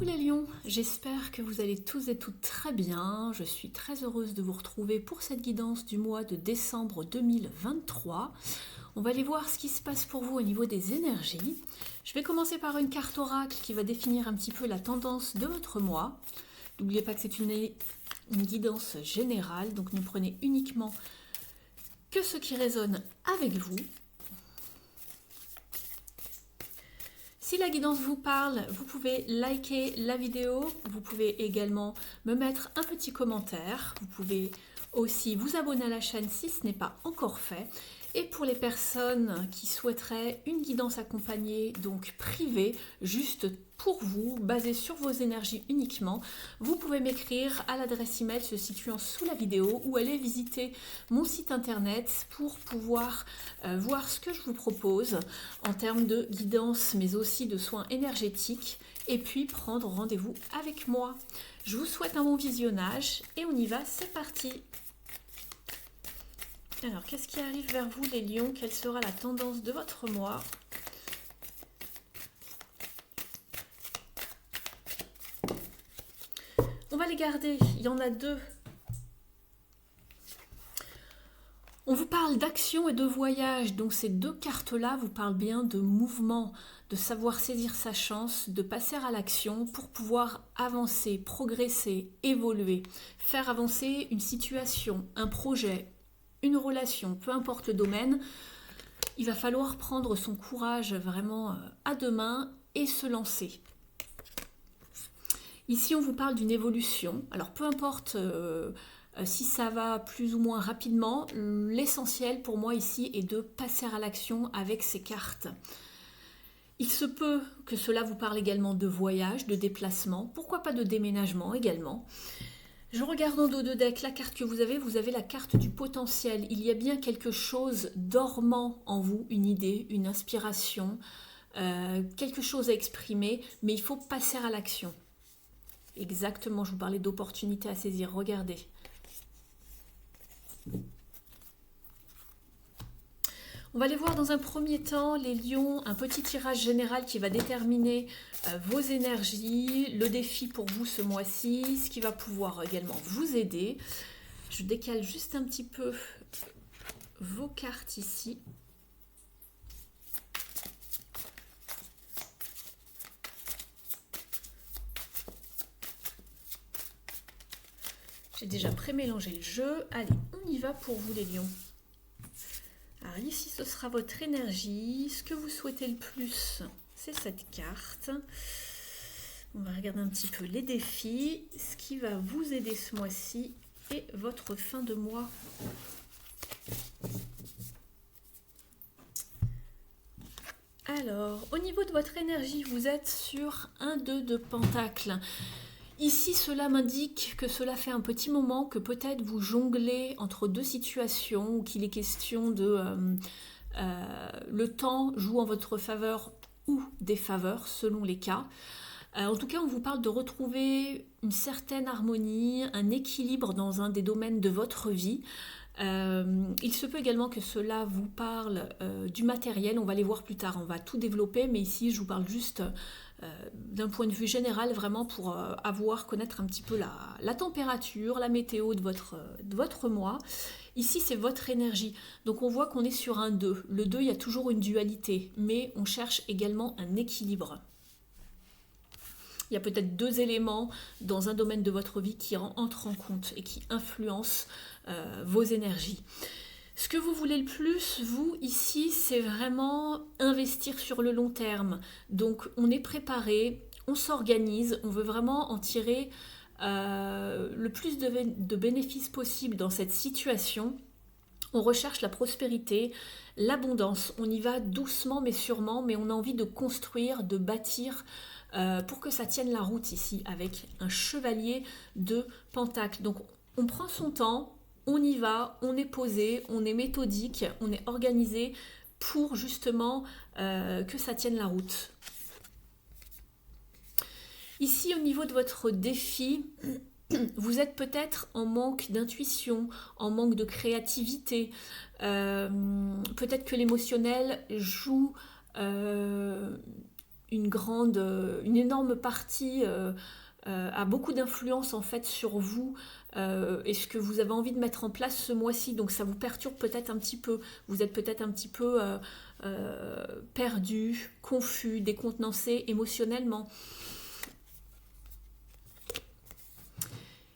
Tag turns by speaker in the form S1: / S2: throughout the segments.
S1: Coucou les lions, j'espère que vous allez tous et toutes très bien. Je suis très heureuse de vous retrouver pour cette guidance du mois de décembre 2023. On va aller voir ce qui se passe pour vous au niveau des énergies. Je vais commencer par une carte oracle qui va définir un petit peu la tendance de votre mois. N'oubliez pas que c'est une guidance générale, donc ne prenez uniquement que ce qui résonne avec vous. Si la guidance vous parle, vous pouvez liker la vidéo, vous pouvez également me mettre un petit commentaire, vous pouvez aussi vous abonner à la chaîne si ce n'est pas encore fait. Et pour les personnes qui souhaiteraient une guidance accompagnée, donc privée, juste pour vous, basée sur vos énergies uniquement, vous pouvez m'écrire à l'adresse email se situant sous la vidéo ou aller visiter mon site internet pour pouvoir voir ce que je vous propose en termes de guidance, mais aussi de soins énergétiques, et puis prendre rendez-vous avec moi. Je vous souhaite un bon visionnage et on y va, c'est parti! Alors, qu'est-ce qui arrive vers vous les lions? Quelle sera la tendance de votre mois? On va les garder, il y en a deux. On vous parle d'action et de voyage, donc ces deux cartes-là vous parlent bien de mouvement, de savoir saisir sa chance, de passer à l'action pour pouvoir avancer, progresser, évoluer, faire avancer une situation, un projet, une relation, peu importe le domaine. Il va falloir prendre son courage vraiment à deux mains et se lancer. Ici, on vous parle d'une évolution. Alors, peu importe si ça va plus ou moins rapidement, l'essentiel pour moi ici est de passer à l'action avec ces cartes. Il se peut que cela vous parle également de voyage, de déplacement, pourquoi pas de déménagement également. Je regarde en dos de deck la carte que vous avez la carte du potentiel. Il y a bien quelque chose dormant en vous, une idée, une inspiration, quelque chose à exprimer, mais il faut passer à l'action. Exactement, je vous parlais d'opportunités à saisir, regardez. On va aller voir dans un premier temps, les lions, un petit tirage général qui va déterminer vos énergies, le défi pour vous ce mois-ci, ce qui va pouvoir également vous aider. Je décale juste un petit peu vos cartes ici. J'ai déjà pré-mélangé le jeu. Allez, on y va pour vous les lions. Alors ici, ce sera votre énergie. Ce que vous souhaitez le plus, c'est cette carte. On va regarder un petit peu les défis, ce qui va vous aider ce mois-ci et votre fin de mois. Alors, au niveau de votre énergie, vous êtes sur un 2 de pentacle. Ici, cela m'indique que cela fait un petit moment que peut-être vous jonglez entre deux situations ou qu'il est question de... le temps joue en votre faveur ou défaveur selon les cas. En tout cas, on vous parle de retrouver une certaine harmonie, un équilibre dans un des domaines de votre vie. Il se peut également que cela vous parle du matériel, on va les voir plus tard, on va tout développer, mais ici je vous parle juste d'un point de vue général, vraiment pour connaître un petit peu la température, la météo de votre mois. Ici c'est votre énergie, donc on voit qu'on est sur un 2. Le 2, il y a toujours une dualité, mais on cherche également un équilibre. Il y a peut-être deux éléments dans un domaine de votre vie qui entrent en compte et qui influencent vos énergies. Ce que vous voulez le plus, vous, ici, c'est vraiment investir sur le long terme. Donc, on est préparé, on s'organise, on veut vraiment en tirer le plus de bénéfices possible dans cette situation. On recherche la prospérité, l'abondance. On y va doucement mais sûrement, mais on a envie de construire, de bâtir pour que ça tienne la route ici, avec un chevalier de pentacle. Donc, on prend son temps, on y va, on est posé, on est méthodique, on est organisé pour justement que ça tienne la route. Ici, au niveau de votre défi, vous êtes peut-être en manque d'intuition, en manque de créativité. Peut-être que l'émotionnel joue une énorme partie a beaucoup d'influence en fait sur vous et ce que vous avez envie de mettre en place ce mois-ci. Donc ça vous perturbe peut-être un petit peu. Vous êtes peut-être un petit peu perdu, confus, décontenancé émotionnellement.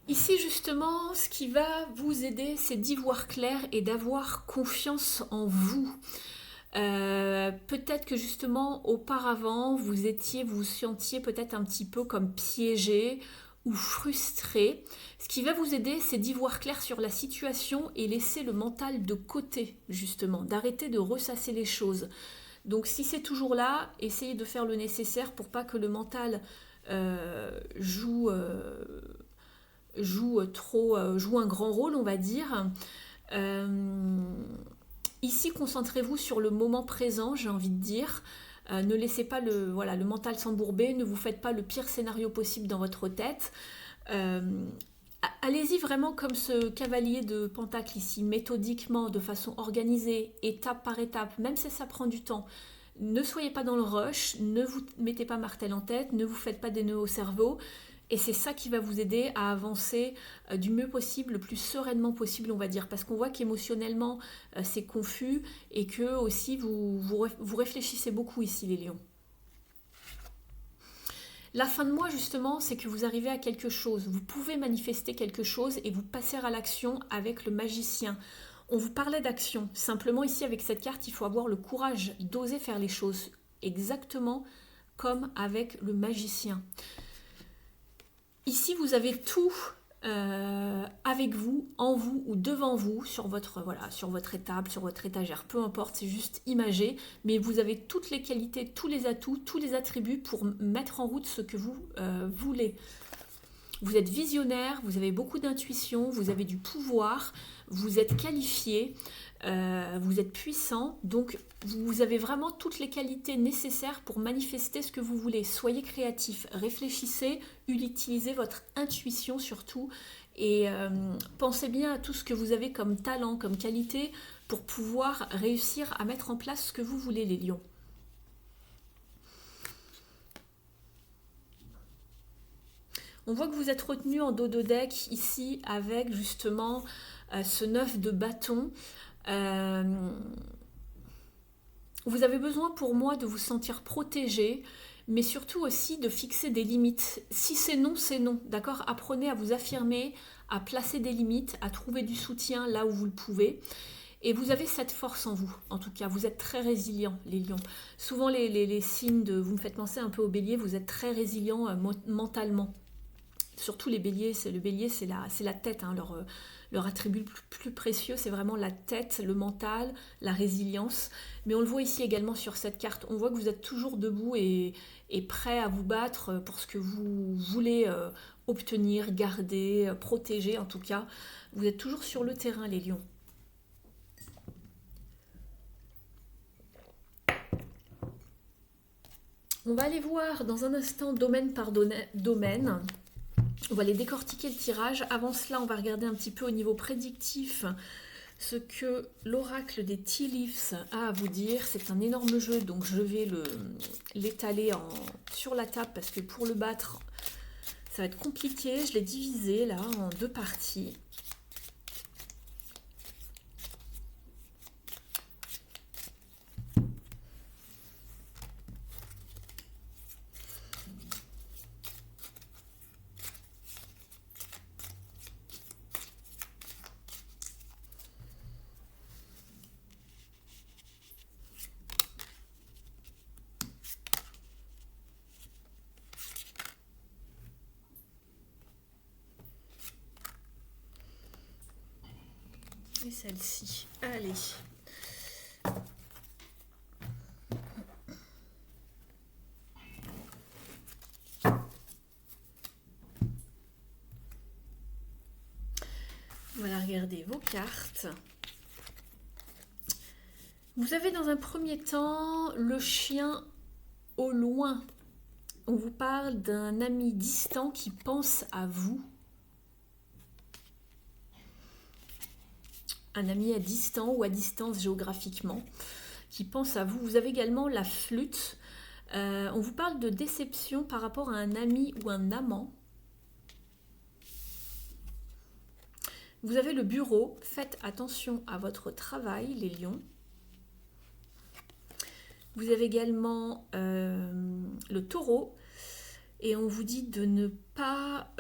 S1: Ici justement, ce qui va vous aider, c'est d'y voir clair et d'avoir confiance en vous. Peut-être que justement auparavant vous vous sentiez peut-être un petit peu comme piégé ou frustré. Ce qui va vous aider, c'est d'y voir clair sur la situation et laisser le mental de côté justement, d'arrêter de ressasser les choses. Donc si c'est toujours là, essayez de faire le nécessaire pour pas que le mental joue un grand rôle, on va dire. Ici, concentrez-vous sur le moment présent, j'ai envie de dire. Ne laissez pas le mental s'embourber, ne vous faites pas le pire scénario possible dans votre tête. Allez-y vraiment comme ce cavalier de Pentacle ici, méthodiquement, de façon organisée, étape par étape, même si ça prend du temps. Ne soyez pas dans le rush, ne vous mettez pas martel en tête, ne vous faites pas des nœuds au cerveau. Et c'est ça qui va vous aider à avancer du mieux possible, le plus sereinement possible, on va dire. Parce qu'on voit qu'émotionnellement, c'est confus et que aussi vous réfléchissez beaucoup ici, les lions. La fin de mois, justement, c'est que vous arrivez à quelque chose. Vous pouvez manifester quelque chose et vous passer à l'action avec le magicien. On vous parlait d'action. Simplement, ici, avec cette carte, il faut avoir le courage d'oser faire les choses. Exactement comme avec le magicien. Ici, vous avez tout avec vous, en vous ou devant vous, sur votre étable, sur votre étagère, peu importe, c'est juste imagé, mais vous avez toutes les qualités, tous les atouts, tous les attributs pour mettre en route ce que vous voulez. Vous êtes visionnaire, vous avez beaucoup d'intuition, vous avez du pouvoir, vous êtes qualifié, vous êtes puissant, donc vous avez vraiment toutes les qualités nécessaires pour manifester ce que vous voulez. Soyez créatif, réfléchissez, utilisez votre intuition surtout et pensez bien à tout ce que vous avez comme talent, comme qualité pour pouvoir réussir à mettre en place ce que vous voulez, les lions. On voit que vous êtes retenu en dos de deck ici avec justement ce 9 de bâton. Vous avez besoin pour moi de vous sentir protégé, mais surtout aussi de fixer des limites. Si c'est non, c'est non. D'accord ? Apprenez à vous affirmer, à placer des limites, à trouver du soutien là où vous le pouvez. Et vous avez cette force en vous, en tout cas. Vous êtes très résilients, les lions. Souvent, les signes de... Vous me faites penser un peu au bélier, vous êtes très résilients mentalement. Surtout les béliers, le bélier c'est la tête, hein, leur attribut le plus précieux c'est vraiment la tête, le mental, la résilience. Mais on le voit ici également sur cette carte, on voit que vous êtes toujours debout et prêt à vous battre pour ce que vous voulez obtenir, garder, protéger en tout cas. Vous êtes toujours sur le terrain les lions. On va aller voir dans un instant domaine par domaine. On va aller décortiquer le tirage. Avant cela, on va regarder un petit peu au niveau prédictif ce que l'oracle des Tea Leaves a à vous dire. C'est un énorme jeu, donc je vais l'étaler sur la table parce que pour le battre, ça va être compliqué. Je l'ai divisé là en deux parties. Et celle-ci. Allez. Voilà, regardez vos cartes. Vous avez dans un premier temps le chien au loin. On vous parle d'un ami distant qui pense à vous. Un ami à distance ou à distance géographiquement qui pense à vous. Vous avez également la flûte. On vous parle de déception par rapport à un ami ou un amant. Vous avez le bureau, faites attention à votre travail, les lions. Vous avez également le taureau, et on vous dit de ne pas...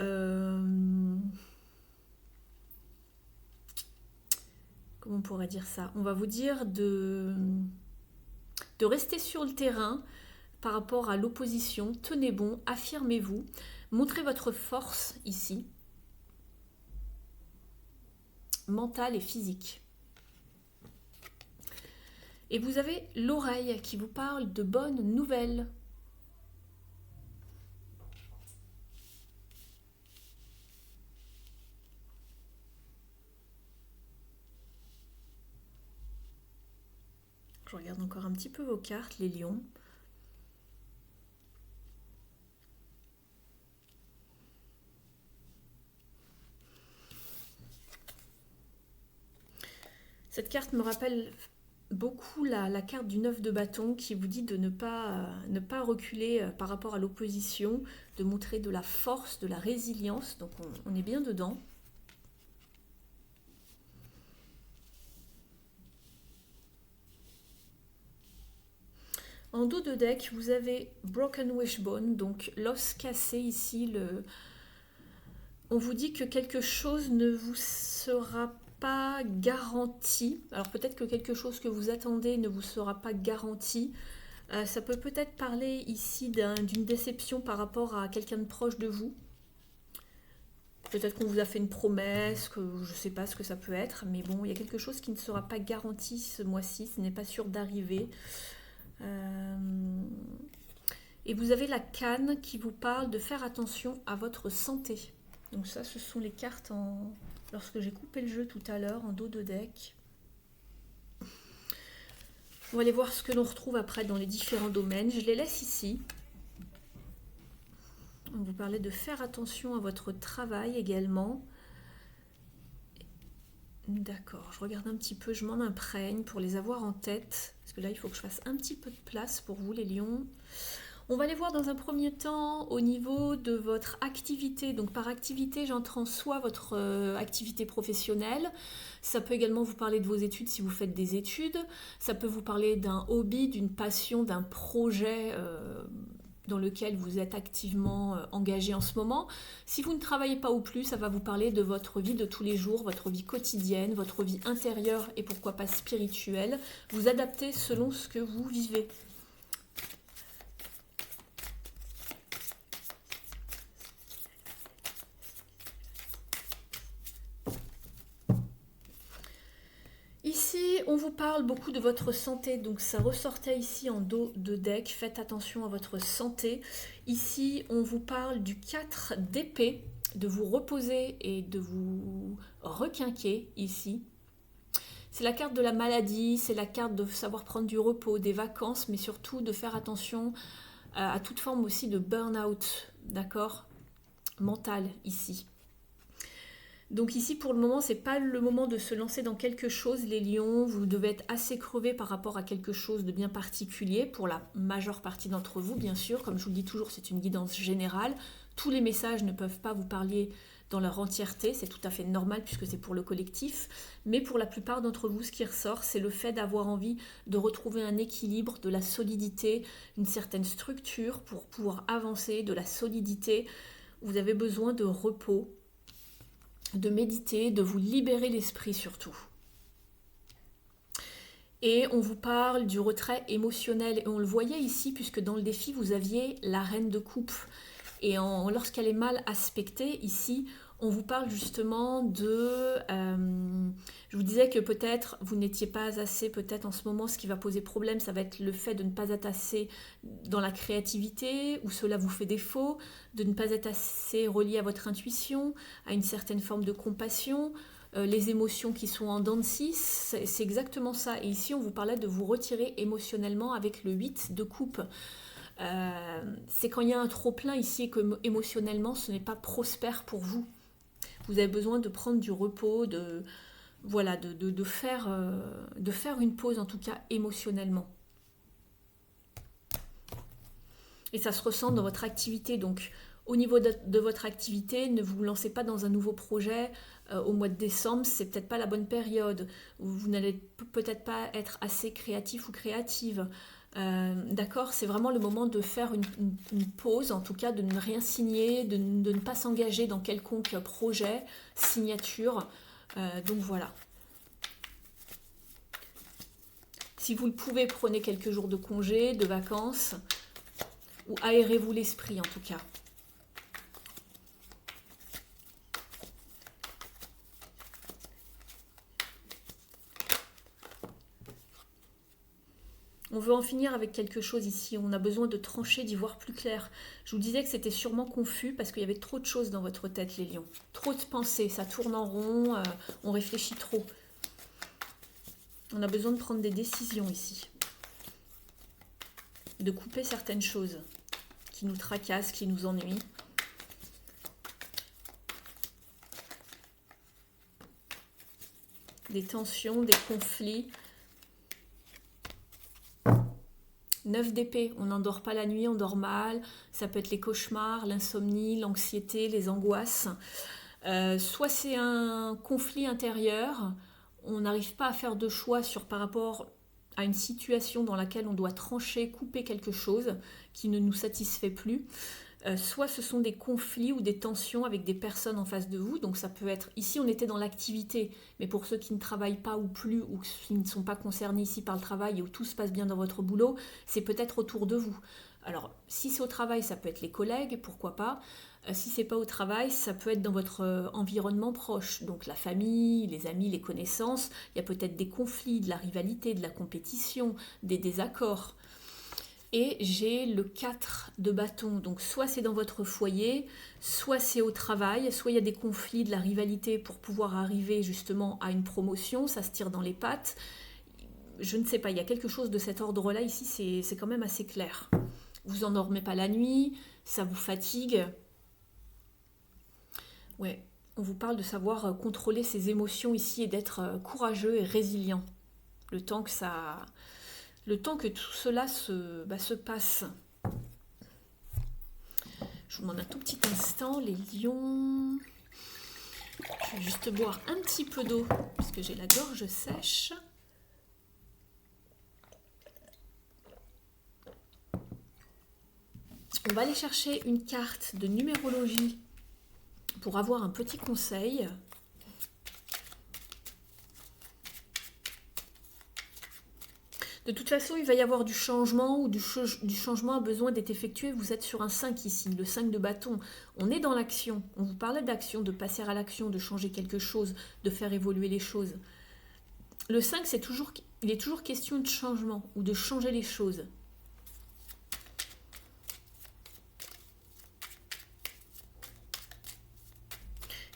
S1: comment on pourrait dire ça? On va vous dire de rester sur le terrain par rapport à l'opposition. Tenez bon, affirmez-vous, montrez votre force ici, mentale et physique. Et vous avez l'oreille qui vous parle de bonnes nouvelles. Je regarde encore un petit peu vos cartes, les lions. Cette carte me rappelle beaucoup la carte du 9 de bâton qui vous dit de ne pas reculer par rapport à l'opposition, de montrer de la force, de la résilience. Donc on est bien dedans. En dos de deck, vous avez Broken Wishbone, donc l'os cassé ici. On vous dit que quelque chose ne vous sera pas garanti. Alors peut-être que quelque chose que vous attendez ne vous sera pas garanti. Ça peut peut-être parler ici d'une déception par rapport à quelqu'un de proche de vous. Peut-être qu'on vous a fait une promesse, que je ne sais pas ce que ça peut être, mais bon, il y a quelque chose qui ne sera pas garanti ce mois-ci, ce n'est pas sûr d'arriver. Et vous avez la canne qui vous parle de faire attention à votre santé. Donc ça, ce sont les cartes lorsque j'ai coupé le jeu tout à l'heure en dos de deck. On va aller voir ce que l'on retrouve après dans les différents domaines. Je les laisse ici. On vous parlait de faire attention à votre travail également. D'accord, je regarde un petit peu, je m'en imprègne pour les avoir en tête. Parce que là, il faut que je fasse un petit peu de place pour vous, les lions. On va les voir dans un premier temps au niveau de votre activité. Donc par activité, j'entends soit votre activité professionnelle, ça peut également vous parler de vos études si vous faites des études, ça peut vous parler d'un hobby, d'une passion, d'un projet dans lequel vous êtes activement engagé en ce moment. Si vous ne travaillez pas ou plus, ça va vous parler de votre vie de tous les jours, votre vie quotidienne, votre vie intérieure et pourquoi pas spirituelle. Vous adaptez selon ce que vous vivez. Ici, on vous parle beaucoup de votre santé, donc ça ressortait ici en dos de deck. Faites attention à votre santé. Ici, on vous parle du 4 d'épée, de vous reposer et de vous requinquer ici. C'est la carte de la maladie, c'est la carte de savoir prendre du repos, des vacances, mais surtout de faire attention à toute forme aussi de burn-out, d'accord, mental ici. Donc ici, pour le moment, c'est pas le moment de se lancer dans quelque chose, les lions. Vous devez être assez crevés par rapport à quelque chose de bien particulier, pour la majeure partie d'entre vous, bien sûr. Comme je vous le dis toujours, c'est une guidance générale. Tous les messages ne peuvent pas vous parler dans leur entièreté, c'est tout à fait normal puisque c'est pour le collectif. Mais pour la plupart d'entre vous, ce qui ressort, c'est le fait d'avoir envie de retrouver un équilibre, de la solidité, une certaine structure pour pouvoir avancer, de la solidité. Vous avez besoin de repos, de méditer, de vous libérer l'esprit surtout. Et on vous parle du retrait émotionnel. Et on le voyait ici, puisque dans le défi, vous aviez la reine de coupe. Et lorsqu'elle est mal aspectée, ici, on vous parle justement de... je vous disais que peut-être vous n'étiez pas assez, peut-être en ce moment, ce qui va poser problème, ça va être le fait de ne pas être assez dans la créativité, ou cela vous fait défaut, de ne pas être assez relié à votre intuition, à une certaine forme de compassion, les émotions qui sont en dents de scie, c'est exactement ça. Et ici, on vous parlait de vous retirer émotionnellement avec le 8 de coupe. C'est quand il y a un trop-plein ici et que émotionnellement, ce n'est pas prospère pour vous. Vous avez besoin de prendre du repos, de faire une pause, en tout cas émotionnellement. Et ça se ressent dans votre activité. Donc, au niveau de votre activité, ne vous lancez pas dans un nouveau projet au mois de décembre, c'est peut-être pas la bonne période. Vous n'allez peut-être pas être assez créatif ou créative. D'accord, c'est vraiment le moment de faire une pause, en tout cas de ne rien signer, de ne pas s'engager dans quelconque projet, signature. Donc voilà. Si vous le pouvez, prenez quelques jours de congé, de vacances, ou aérez-vous l'esprit en tout cas. On veut en finir avec quelque chose ici, on a besoin de trancher, d'y voir plus clair. Je vous disais que c'était sûrement confus parce qu'il y avait trop de choses dans votre tête, les lions. Trop de pensées, ça tourne en rond, on réfléchit trop. On a besoin de prendre des décisions ici. De couper certaines choses qui nous tracassent, qui nous ennuient. Des tensions, des conflits. 9 d'épée, on n'endort pas la nuit, on dort mal. Ça peut être les cauchemars, l'insomnie, l'anxiété, les angoisses. Soit c'est un conflit intérieur, on n'arrive pas à faire de choix par rapport à une situation dans laquelle on doit trancher, couper quelque chose qui ne nous satisfait plus. Soit ce sont des conflits ou des tensions avec des personnes en face de vous. Donc ça peut être, ici on était dans l'activité, mais pour ceux qui ne travaillent pas ou plus, ou qui ne sont pas concernés ici par le travail et où tout se passe bien dans votre boulot, c'est peut-être autour de vous. Alors si c'est au travail, ça peut être les collègues, pourquoi pas. Si c'est pas au travail, ça peut être dans votre environnement proche, donc la famille, les amis, les connaissances. Il y a peut-être des conflits, de la rivalité, de la compétition, des désaccords. Et j'ai le 4 de bâton, donc soit c'est dans votre foyer, soit c'est au travail, soit il y a des conflits, de la rivalité pour pouvoir arriver justement à une promotion, ça se tire dans les pattes. Je ne sais pas, il y a quelque chose de cet ordre-là ici, c'est quand même assez clair. Vous endormez pas la nuit, ça vous fatigue. Ouais, on vous parle de savoir contrôler ses émotions ici et d'être courageux et résilient. Le temps que tout cela se passe. Je vous demande un tout petit instant, les lions. Je vais juste boire un petit peu d'eau parce que j'ai la gorge sèche. On va aller chercher une carte de numérologie pour avoir un petit conseil. De toute façon, il va y avoir du changement ou du changement a besoin d'être effectué. Vous êtes sur un 5 ici, le 5 de bâton. On est dans l'action. On vous parlait d'action, de passer à l'action, de changer quelque chose, de faire évoluer les choses. Le 5, il est toujours question de changement ou de changer les choses.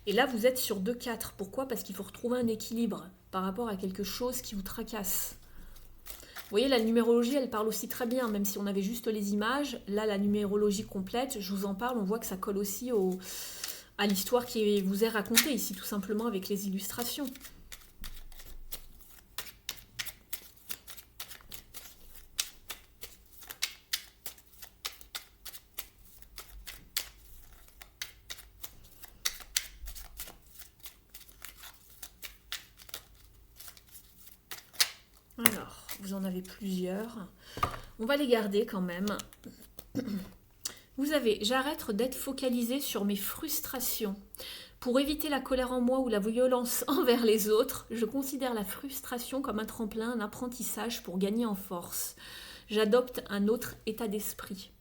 S1: Et là, vous êtes sur 2-4. Pourquoi ? Parce qu'il faut retrouver un équilibre par rapport à quelque chose qui vous tracasse. Vous voyez, la numérologie, elle parle aussi très bien, même si on avait juste les images. Là, la numérologie complète, je vous en parle, on voit que ça colle aussi à l'histoire qui vous est racontée ici, tout simplement avec les illustrations. Alors, vous en avez plusieurs. On va les garder quand même. Vous avez, j'arrête d'être focalisée sur mes frustrations. Pour éviter la colère en moi ou la violence envers les autres, je considère la frustration comme un tremplin, un apprentissage pour gagner en force. J'adopte un autre état d'esprit.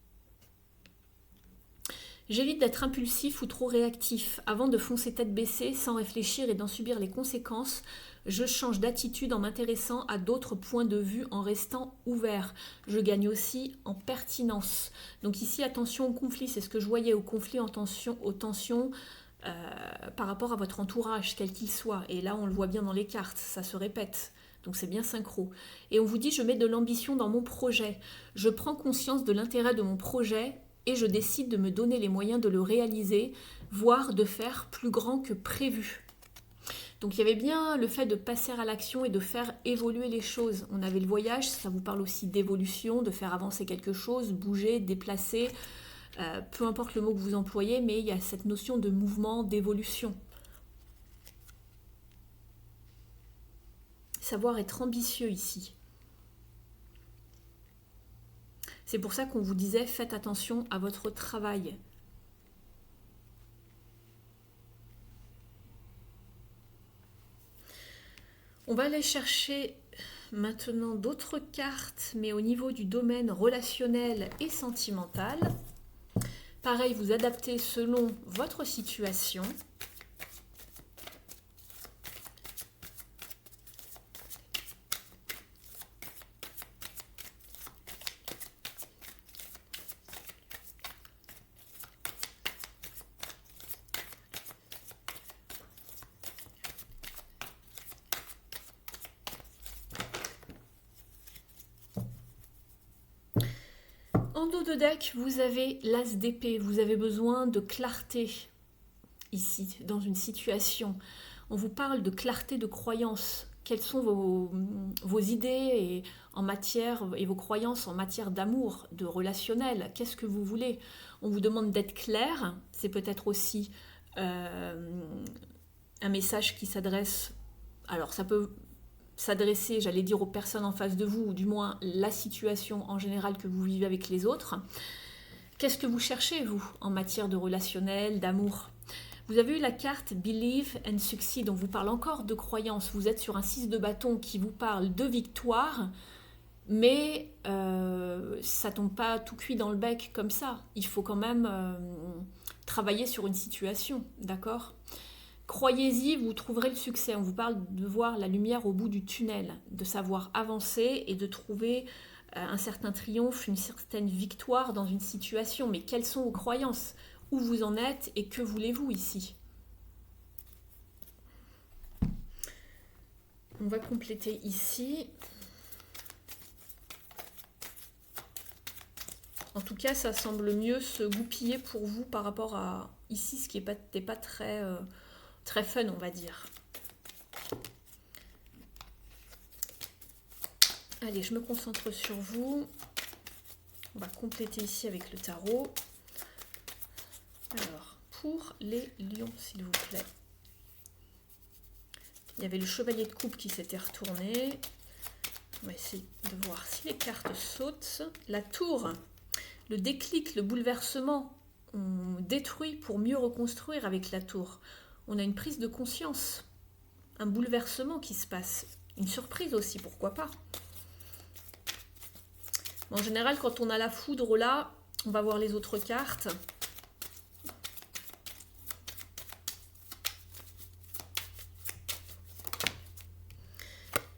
S1: J'évite d'être impulsif ou trop réactif. Avant de foncer tête baissée, sans réfléchir et d'en subir les conséquences, je change d'attitude en m'intéressant à d'autres points de vue en restant ouvert. Je gagne aussi en pertinence. Donc ici, attention au conflit, c'est ce que je voyais, au conflit, aux tensions par rapport à votre entourage, quel qu'il soit. Et là, on le voit bien dans les cartes, ça se répète. Donc c'est bien synchro. Et on vous dit, je mets de l'ambition dans mon projet. Je prends conscience de l'intérêt de mon projet et je décide de me donner les moyens de le réaliser, voire de faire plus grand que prévu. Donc il y avait bien le fait de passer à l'action et de faire évoluer les choses. On avait le voyage, ça vous parle aussi d'évolution, de faire avancer quelque chose, bouger, déplacer, peu importe le mot que vous employez, mais il y a cette notion de mouvement, d'évolution. Savoir être ambitieux ici. C'est pour ça qu'on vous disait, faites attention à votre travail. On va aller chercher maintenant d'autres cartes, mais au niveau du domaine relationnel et sentimental. Pareil, vous adaptez selon votre situation. En dos de deck, vous avez l'as d'épée. Vous avez besoin de clarté ici, dans une situation. On vous parle de clarté de croyance. Quelles sont vos idées en matière, et vos croyances en matière d'amour, de relationnel? Qu'est-ce que vous voulez? On vous demande d'être clair. C'est peut-être aussi un message qui s'adresse... Alors, ça peut s'adresser, j'allais dire, aux personnes en face de vous, ou du moins la situation en général que vous vivez avec les autres. Qu'est-ce que vous cherchez, vous, en matière de relationnel, d'amour? Vous avez eu la carte Believe and Succeed, on vous parle encore de croyance. Vous êtes sur un 6 de bâton qui vous parle de victoire, mais ça tombe pas tout cuit dans le bec comme ça. Il faut quand même travailler sur une situation, d'accord ? Croyez-y, vous trouverez le succès. On vous parle de voir la lumière au bout du tunnel, de savoir avancer et de trouver un certain triomphe, une certaine victoire dans une situation. Mais quelles sont vos croyances? Où vous en êtes et que voulez-vous ici? On va compléter ici. En tout cas, ça semble mieux se goupiller pour vous par rapport à ici, ce qui n'était pas très... très fun, on va dire. Allez, je me concentre sur vous. On va compléter ici avec le tarot. Alors, pour les lions, s'il vous plaît. Il y avait le chevalier de coupe qui s'était retourné. On va essayer de voir si les cartes sautent. La tour, le déclic, le bouleversement. On détruit pour mieux reconstruire avec la tour. On a une prise de conscience, un bouleversement qui se passe, une surprise aussi, pourquoi pas. En général, quand on a la foudre là, on va voir les autres cartes.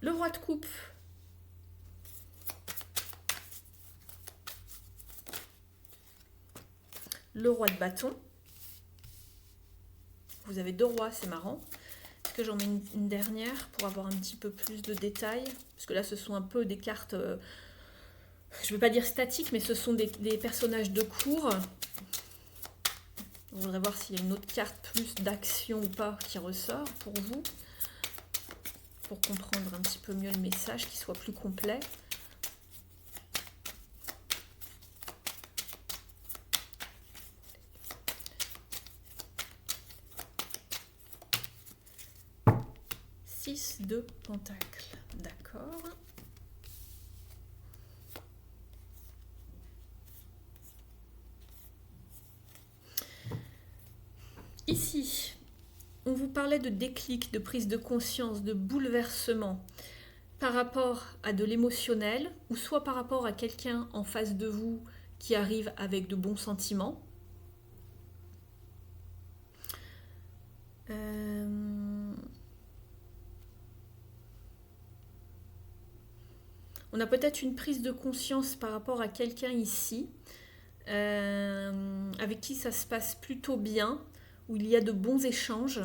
S1: Le roi de coupe. Le roi de bâton. Vous avez deux rois, c'est marrant. Est-ce que j'en mets une dernière pour avoir un petit peu plus de détails? Parce que là, ce sont un peu des cartes, je ne veux pas dire statiques, mais ce sont des personnages de cours. On voudrait voir s'il y a une autre carte plus d'action ou pas qui ressort pour vous. Pour comprendre un petit peu mieux le message, qu'il soit plus complet. De pentacles, d'accord. Ici, on vous parlait de déclic, de prise de conscience, de bouleversement par rapport à de l'émotionnel ou soit par rapport à quelqu'un en face de vous qui arrive avec de bons sentiments. On a peut-être une prise de conscience par rapport à quelqu'un ici, avec qui ça se passe plutôt bien, où il y a de bons échanges.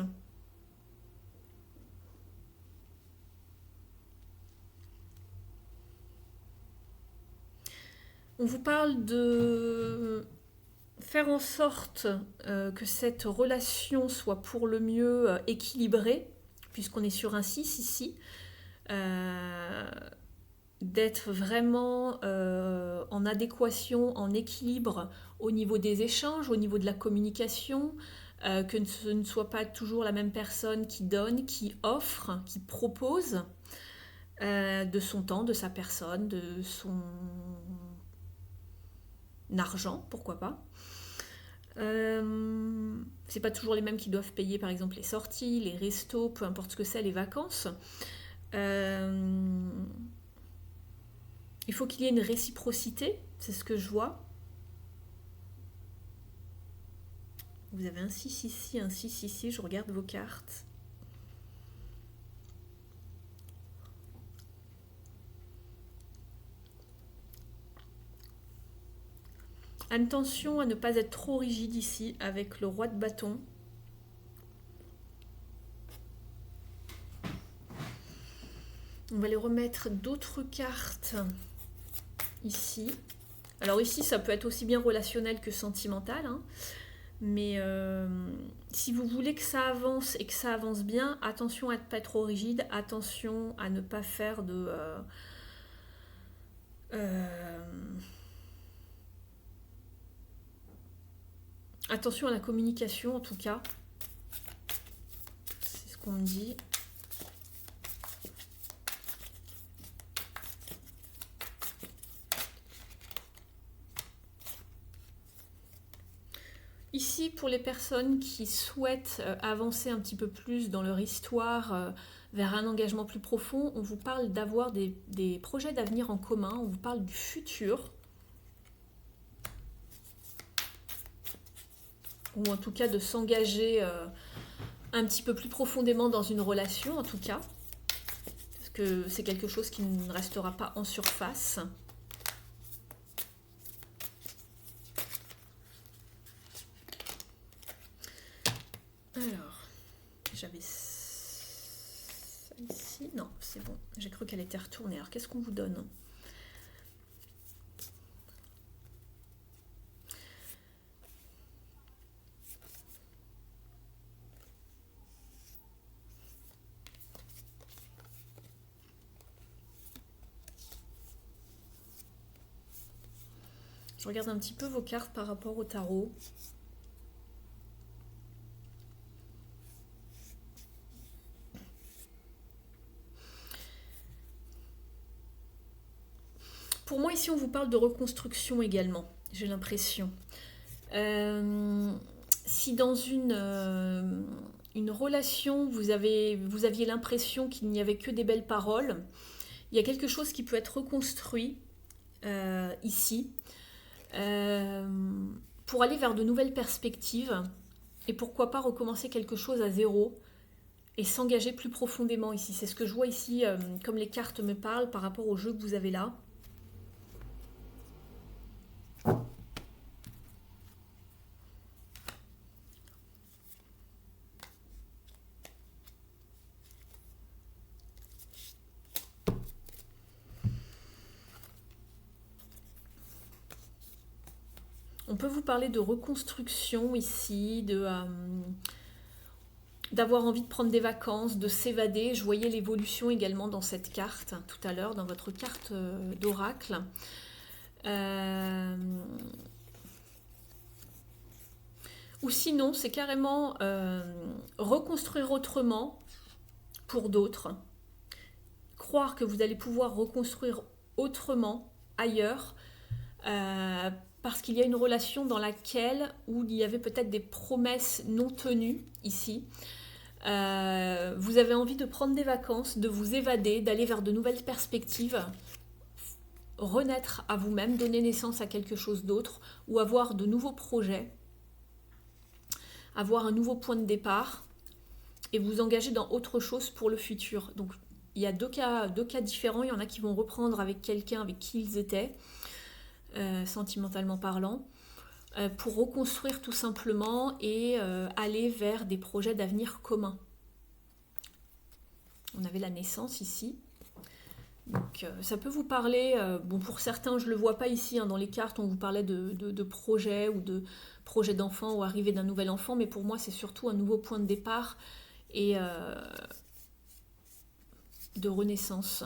S1: On vous parle de faire en sorte que cette relation soit pour le mieux équilibrée, puisqu'on est sur un 6 ici, d'être vraiment en adéquation, en équilibre au niveau des échanges, au niveau de la communication, que ce ne soit pas toujours la même personne qui donne, qui offre, qui propose de son temps, de sa personne, de son argent, pourquoi pas. C'est pas toujours les mêmes qui doivent payer par exemple les sorties, les restos, peu importe ce que c'est, les vacances. Il faut qu'il y ait une réciprocité, c'est ce que je vois. Vous avez un 6 ici, un 6 ici, je regarde vos cartes. Attention à ne pas être trop rigide ici avec le roi de bâton. On va aller remettre d'autres cartes ici. Alors ici, ça peut être aussi bien relationnel que sentimental, hein. Mais si vous voulez que ça avance et que ça avance bien, attention à ne pas être trop rigide, attention à ne pas faire de... attention à la communication en tout cas. C'est ce qu'on me dit. Ici, pour les personnes qui souhaitent avancer un petit peu plus dans leur histoire vers un engagement plus profond, on vous parle d'avoir des projets d'avenir en commun, on vous parle du futur. Ou en tout cas de s'engager un petit peu plus profondément dans une relation, en tout cas. Parce que c'est quelque chose qui ne restera pas en surface. Alors, j'avais ça ici. Non, c'est bon. J'ai cru qu'elle était retournée. Alors, qu'est-ce qu'on vous donne ? Je regarde un petit peu vos cartes par rapport au tarot. Pour moi, ici, on vous parle de reconstruction également, j'ai l'impression. Si dans une relation, vous aviez l'impression qu'il n'y avait que des belles paroles, il y a quelque chose qui peut être reconstruit ici pour aller vers de nouvelles perspectives et pourquoi pas recommencer quelque chose à zéro et s'engager plus profondément ici. C'est ce que je vois ici, comme les cartes me parlent par rapport au jeu que vous avez là. On peut vous parler de reconstruction ici, d'avoir envie de prendre des vacances, de s'évader. Je voyais l'évolution également dans cette carte, tout à l'heure, dans votre carte d'oracle. Ou sinon, c'est carrément reconstruire autrement pour d'autres. Croire que vous allez pouvoir reconstruire autrement, ailleurs, parce qu'il y a une relation dans laquelle, où il y avait peut-être des promesses non tenues ici. Vous avez envie de prendre des vacances, de vous évader, d'aller vers de nouvelles perspectives, renaître à vous-même, donner naissance à quelque chose d'autre, ou avoir de nouveaux projets, avoir un nouveau point de départ, et vous engager dans autre chose pour le futur. Donc il y a deux cas différents, il y en a qui vont reprendre avec quelqu'un avec qui ils étaient, sentimentalement parlant, pour reconstruire tout simplement et aller vers des projets d'avenir communs. On avait la naissance ici. Donc ça peut vous parler, bon pour certains je ne le vois pas ici, hein, dans les cartes on vous parlait de projets ou de projets d'enfant ou arrivée d'un nouvel enfant, mais pour moi c'est surtout un nouveau point de départ et de renaissance.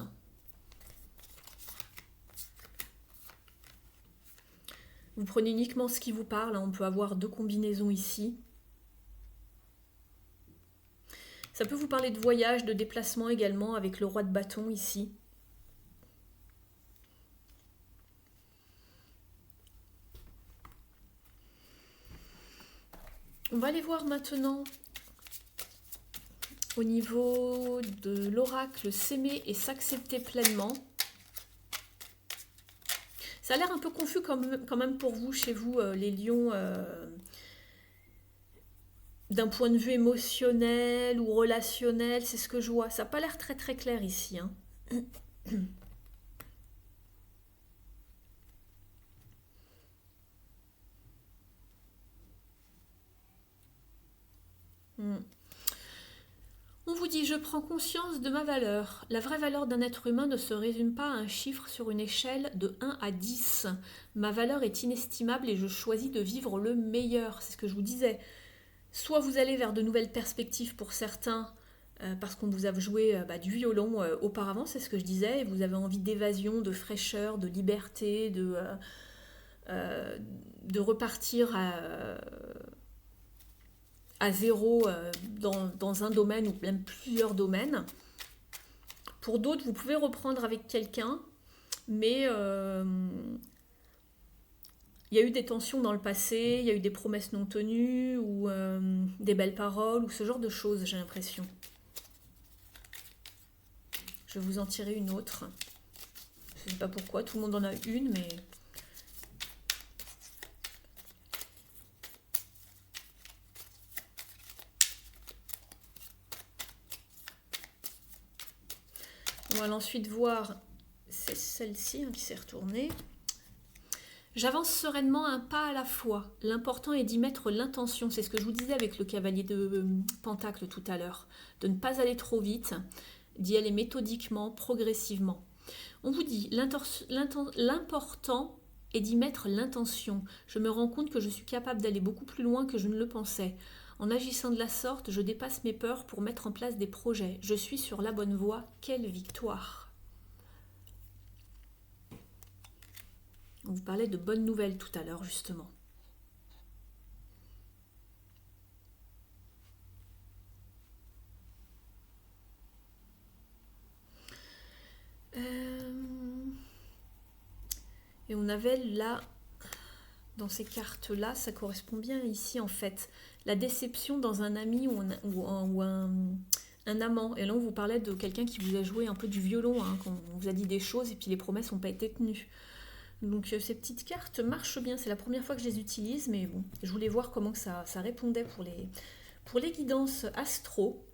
S1: Vous prenez uniquement ce qui vous parle, on peut avoir 2 combinaisons ici. Ça peut vous parler de voyage, de déplacement également, avec le roi de bâton ici. On va aller voir maintenant au niveau de l'oracle s'aimer et s'accepter pleinement. Ça a l'air un peu confus quand même pour vous, chez vous, les lions, d'un point de vue émotionnel ou relationnel, c'est ce que je vois. Ça n'a pas l'air très très clair ici. Hein. On vous dit, je prends conscience de ma valeur. La vraie valeur d'un être humain ne se résume pas à un chiffre sur une échelle de 1 à 10. Ma valeur est inestimable et je choisis de vivre le meilleur. C'est ce que je vous disais. Soit vous allez vers de nouvelles perspectives pour certains, parce qu'on vous a joué du violon auparavant, c'est ce que je disais, et vous avez envie d'évasion, de fraîcheur, de liberté, de repartir à zéro dans un domaine ou même plusieurs domaines. Pour d'autres, vous pouvez reprendre avec quelqu'un, mais il y a eu des tensions dans le passé, il y a eu des promesses non tenues, ou des belles paroles, ou ce genre de choses, j'ai l'impression. Je vais vous en tirer une autre. Je ne sais pas pourquoi, tout le monde en a une, mais... On va ensuite voir, c'est celle-ci qui s'est retournée. J'avance sereinement un pas à la fois. L'important est d'y mettre l'intention. C'est ce que je vous disais avec le cavalier de Pentacle tout à l'heure. De ne pas aller trop vite, d'y aller méthodiquement, progressivement. On vous dit, l'important est d'y mettre l'intention. Je me rends compte que je suis capable d'aller beaucoup plus loin que je ne le pensais. En agissant de la sorte, je dépasse mes peurs pour mettre en place des projets. Je suis sur la bonne voie. Quelle victoire! On vous parlait de bonnes nouvelles tout à l'heure, justement. Et on avait là, dans ces cartes-là, ça correspond bien ici en fait. La déception dans un ami ou un amant. Et là, on vous parlait de quelqu'un qui vous a joué un peu du violon, hein, qu'on vous a dit des choses et puis les promesses n'ont pas été tenues. Donc ces petites cartes marchent bien, c'est la première fois que je les utilise, mais bon, je voulais voir comment que ça répondait pour les guidances astro.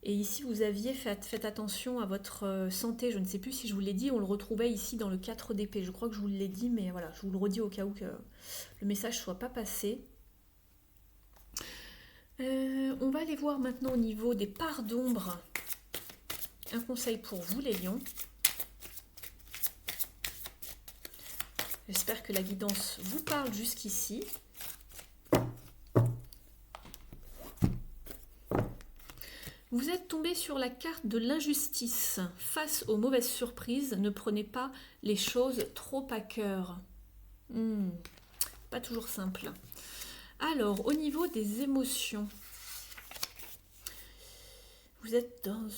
S1: Et ici, vous aviez fait attention à votre santé, je ne sais plus si je vous l'ai dit, on le retrouvait ici dans le 4 d'épée. Je crois que je vous l'ai dit, mais voilà, je vous le redis au cas où que le message ne soit pas passé. On va aller voir maintenant au niveau des parts d'ombre. Un conseil pour vous, les lions. J'espère que la guidance vous parle jusqu'ici. Vous êtes tombé sur la carte de l'injustice. Face aux mauvaises surprises, ne prenez pas les choses trop à cœur. Pas toujours simple. Alors, au niveau des émotions, vous êtes dans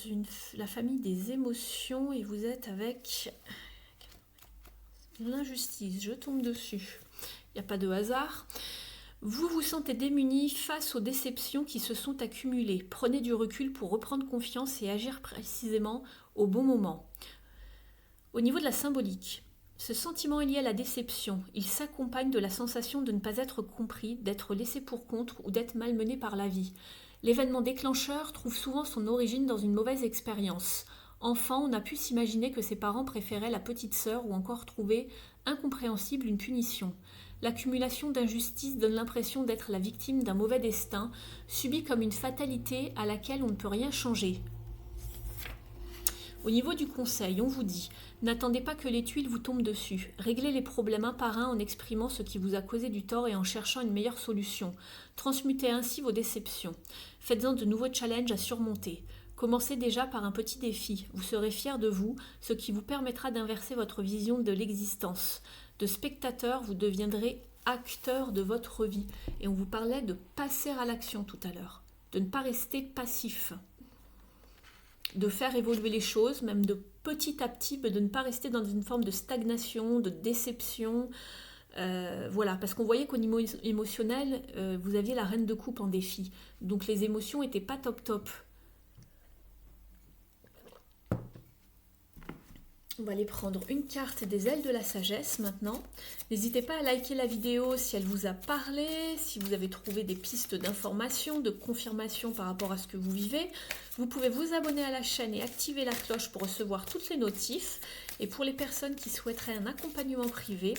S1: la famille des émotions et vous êtes avec l'injustice. Je tombe dessus. Il n'y a pas de hasard. Vous vous sentez démuni face aux déceptions qui se sont accumulées. Prenez du recul pour reprendre confiance et agir précisément au bon moment. Au niveau de la symbolique, ce sentiment est lié à la déception. Il s'accompagne de la sensation de ne pas être compris, d'être laissé pour compte ou d'être malmené par la vie. L'événement déclencheur trouve souvent son origine dans une mauvaise expérience. Enfant, on a pu s'imaginer que ses parents préféraient la petite sœur ou encore trouver incompréhensible une punition. L'accumulation d'injustices donne l'impression d'être la victime d'un mauvais destin, subi comme une fatalité à laquelle on ne peut rien changer. Au niveau du conseil, on vous dit, n'attendez pas que les tuiles vous tombent dessus. Réglez les problèmes un par un en exprimant ce qui vous a causé du tort et en cherchant une meilleure solution. Transmutez ainsi vos déceptions. Faites-en de nouveaux challenges à surmonter. Commencez déjà par un petit défi. Vous serez fiers de vous, ce qui vous permettra d'inverser votre vision de l'existence. De spectateur, vous deviendrez acteur de votre vie. Et on vous parlait de passer à l'action tout à l'heure, de ne pas rester passif, de faire évoluer les choses, même de petit à petit, de ne pas rester dans une forme de stagnation, de déception. Voilà, parce qu'on voyait qu'au niveau émotionnel, vous aviez la reine de coupe en défi. Donc les émotions n'étaient pas top top. On va aller prendre une carte des ailes de la sagesse maintenant. N'hésitez pas à liker la vidéo si elle vous a parlé, si vous avez trouvé des pistes d'information, de confirmation par rapport à ce que vous vivez. Vous pouvez vous abonner à la chaîne et activer la cloche pour recevoir toutes les notifs. Et pour les personnes qui souhaiteraient un accompagnement privé,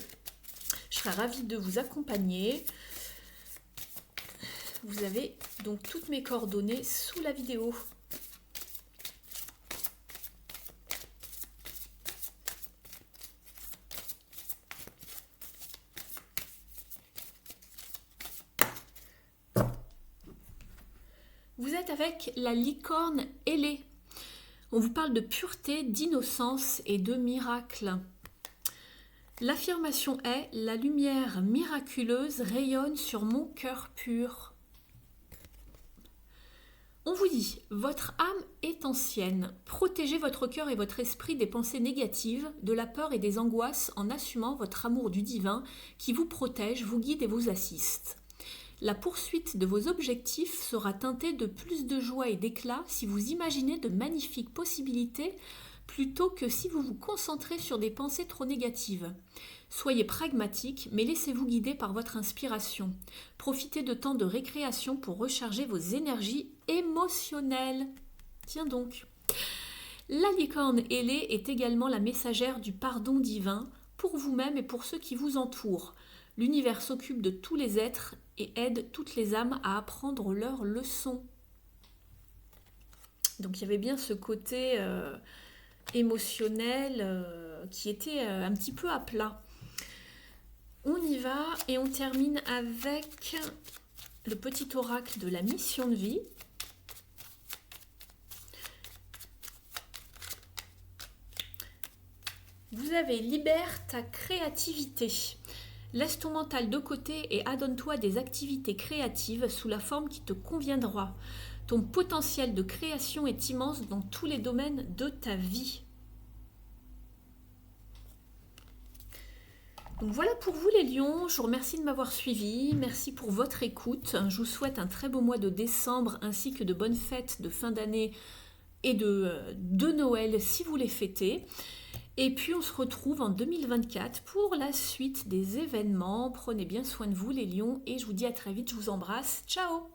S1: je serai ravie de vous accompagner. Vous avez donc toutes mes coordonnées sous la vidéo. Vous êtes avec la licorne ailée. On vous parle de pureté, d'innocence et de miracle. L'affirmation est « La lumière miraculeuse rayonne sur mon cœur pur ». On vous dit « Votre âme est ancienne. Protégez votre cœur et votre esprit des pensées négatives, de la peur et des angoisses en assumant votre amour du divin qui vous protège, vous guide et vous assiste. La poursuite de vos objectifs sera teintée de plus de joie et d'éclat si vous imaginez de magnifiques possibilités plutôt que si vous vous concentrez sur des pensées trop négatives. Soyez pragmatique, mais laissez-vous guider par votre inspiration. Profitez de temps de récréation pour recharger vos énergies émotionnelles. Tiens donc. La licorne ailée est également la messagère du pardon divin pour vous-même et pour ceux qui vous entourent. L'univers s'occupe de tous les êtres et aide toutes les âmes à apprendre leurs leçons. Donc il y avait bien ce côté émotionnel qui était un petit peu à plat. On y va et on termine avec le petit oracle de la mission de vie. Vous avez « Libère ta créativité ». Laisse ton mental de côté et adonne-toi des activités créatives sous la forme qui te conviendra. Ton potentiel de création est immense dans tous les domaines de ta vie. Donc voilà pour vous les lions, je vous remercie de m'avoir suivi, merci pour votre écoute. Je vous souhaite un très beau mois de décembre ainsi que de bonnes fêtes de fin d'année et de Noël si vous les fêtez. Et puis on se retrouve en 2024 pour la suite des événements. Prenez bien soin de vous les lions et je vous dis à très vite, je vous embrasse. Ciao!